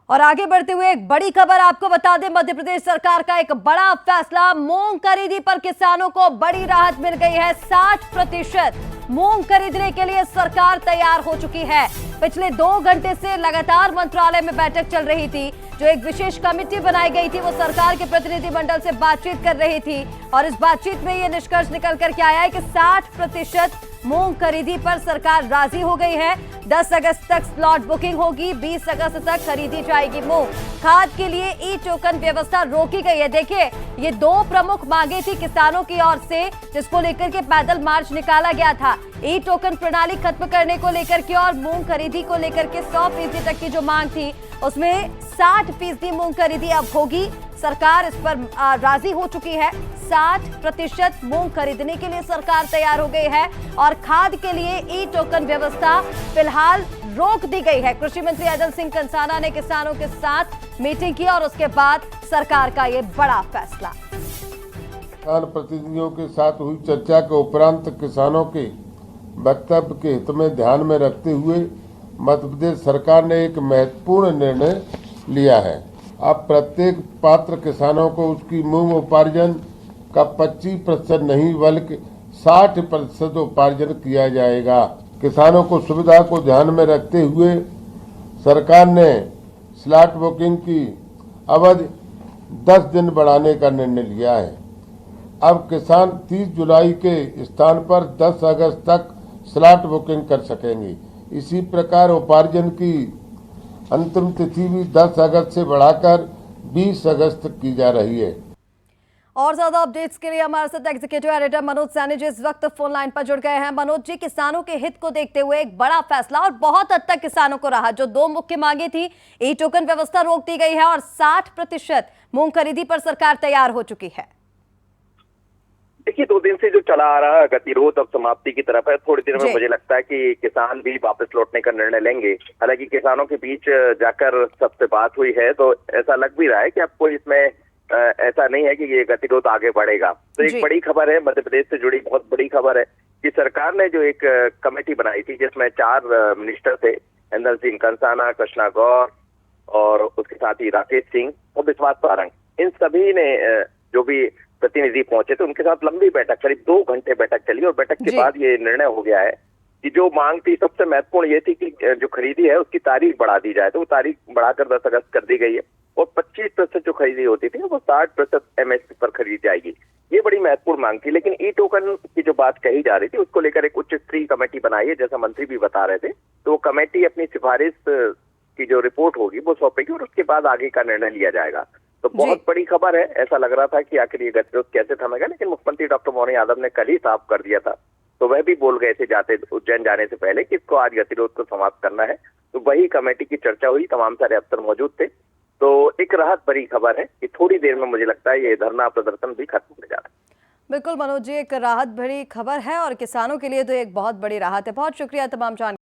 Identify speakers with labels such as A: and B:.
A: और आगे बढ़ते हुए एक बड़ी खबर आपको बता दें, मध्य प्रदेश सरकार का एक बड़ा फैसला। मूंग खरीदी पर किसानों को बड़ी राहत मिल गई है। 60% मूंग खरीदने के लिए सरकार तैयार हो चुकी है। पिछले 2 घंटे से लगातार मंत्रालय में बैठक चल रही थी। जो एक विशेष कमेटी बनाई गई थी वो सरकार के प्रतिनिधिमंडल से बातचीत कर रही थी और इस बातचीत में ये निष्कर्ष निकल करके आया है कि 60% मूंग खरीदी पर सरकार राजी हो गई है। 10 अगस्त तक स्लॉट बुकिंग होगी, 20 अगस्त तक खरीदी जाएगी मूंग। खाद के लिए ई टोकन व्यवस्था रोकी गई है। देखिए, ये 2 प्रमुख मांगे थी किसानों की ओर से, जिसको लेकर के पैदल मार्च निकाला गया था। ई टोकन प्रणाली खत्म करने को लेकर के और मूंग खरीदी को लेकर के 100% तक की जो मांग थी उसमें 60% मूंग खरीदी अब होगी। सरकार इस पर राजी हो चुकी है। 60% मूंग खरीदने के लिए सरकार तैयार हो गई है और खाद के लिए ई टोकन व्यवस्था फिलहाल रोक दी गई है। कृषि मंत्री अजय सिंह कंसाना ने किसानों के साथ मीटिंग की और उसके बाद सरकार का ये बड़ा फैसला।
B: किसान प्रतिनिधियों के साथ हुई चर्चा के उपरांत किसानों के वक्तव्य के हित में ध्यान में रखते हुए मध्य प्रदेश सरकार ने एक महत्वपूर्ण निर्णय लिया है। अब प्रत्येक पात्र किसानों को उसकी मूंग उपार्जन का 25% नहीं बल्कि 60% उपार्जन किया जाएगा। किसानों को सुविधा को ध्यान में रखते हुए सरकार ने स्लॉट बुकिंग की अवधि 10 दिन बढ़ाने का निर्णय लिया है। अब किसान 30 जुलाई के स्थान पर 10 अगस्त तक स्लॉट बुकिंग कर सकेंगे। इसी प्रकार उपार्जन की अंतिम तिथि भी 10 अगस्त से बढ़ाकर 20 अगस्त तक की जा रही है।
A: और ज्यादा अपडेट्स के लिए हमारे साथ एग्जीक्यूटिव एडिटर मनोज सैनी जी इस वक्त फोन लाइन पर जुड़ गए हैं। मनोज जी, किसानों के हित को देखते हुए एक बड़ा फैसला और बहुत हद तक किसानों को राहत। जो 2 मुख्य मांगे थी, ई टोकन व्यवस्था रोक दी गई है और 60% मूंग खरीदी पर सरकार तैयार हो चुकी है।
C: देखिए, 2 दिन से जो चला आ रहा गतिरोध अब समाप्ति की तरफ है। थोड़ी देर में मुझे लगता है कि किसान भी वापस लौटने का निर्णय लेंगे। हालांकि किसानों के बीच जाकर सबसे बात हुई है तो ऐसा लग भी रहा है कि अब कोई इसमें ऐसा नहीं है कि ये गतिरोध आगे बढ़ेगा। तो एक बड़ी खबर है, मध्य प्रदेश से जुड़ी बहुत बड़ी खबर है कि सरकार ने जो एक कमेटी बनाई थी जिसमें 4 मिनिस्टर थे, इंदर सिंह कंसाना, कृष्णा गौर और उसके साथ ही राकेश सिंह और विश्वास सारंग, इन सभी ने जो भी प्रतिनिधि पहुंचे थे उनके साथ लंबी बैठक, करीब 2 घंटे बैठक चली और बैठक के बाद ये निर्णय हो गया है कि जो मांग थी सबसे महत्वपूर्ण ये थी कि जो खरीदी है उसकी तारीख बढ़ा दी जाए। तो वो तारीख बढ़ाकर 10 अगस्त कर दी गई है और 25% जो खरीदी होती थी वो 60% MSP पर खरीदी जाएगी। ये बड़ी महत्वपूर्ण मांग थी। लेकिन ई टोकन की जो बात कही जा रही थी उसको लेकर एक उच्च स्तरीय कमेटी बनाई है, जैसा मंत्री भी बता रहे थे। तो वो कमेटी अपनी सिफारिश की जो रिपोर्ट होगी वो सौंपेगी और उसके बाद आगे का निर्णय लिया जाएगा। तो बहुत बड़ी खबर है। ऐसा लग रहा था कि आखिर ये गतिरोध कैसे थमेगा, लेकिन मुख्यमंत्री डॉक्टर मोहन यादव ने कल ही साफ कर दिया था। तो वह भी बोल गए थे जाते उज्जैन जाने से पहले कि इसको आज गतिरोध को समाप्त करना है। तो वही कमेटी की चर्चा हुई, तमाम सारे अफसर मौजूद थे। तो एक राहत भरी खबर है कि थोड़ी देर में मुझे लगता है ये धरना प्रदर्शन भी खत्म होने जा रहा है।
A: बिल्कुल मनोज जी, एक राहत भरी खबर है और किसानों के लिए तो एक बहुत बड़ी राहत है। बहुत शुक्रिया तमाम जानकारी।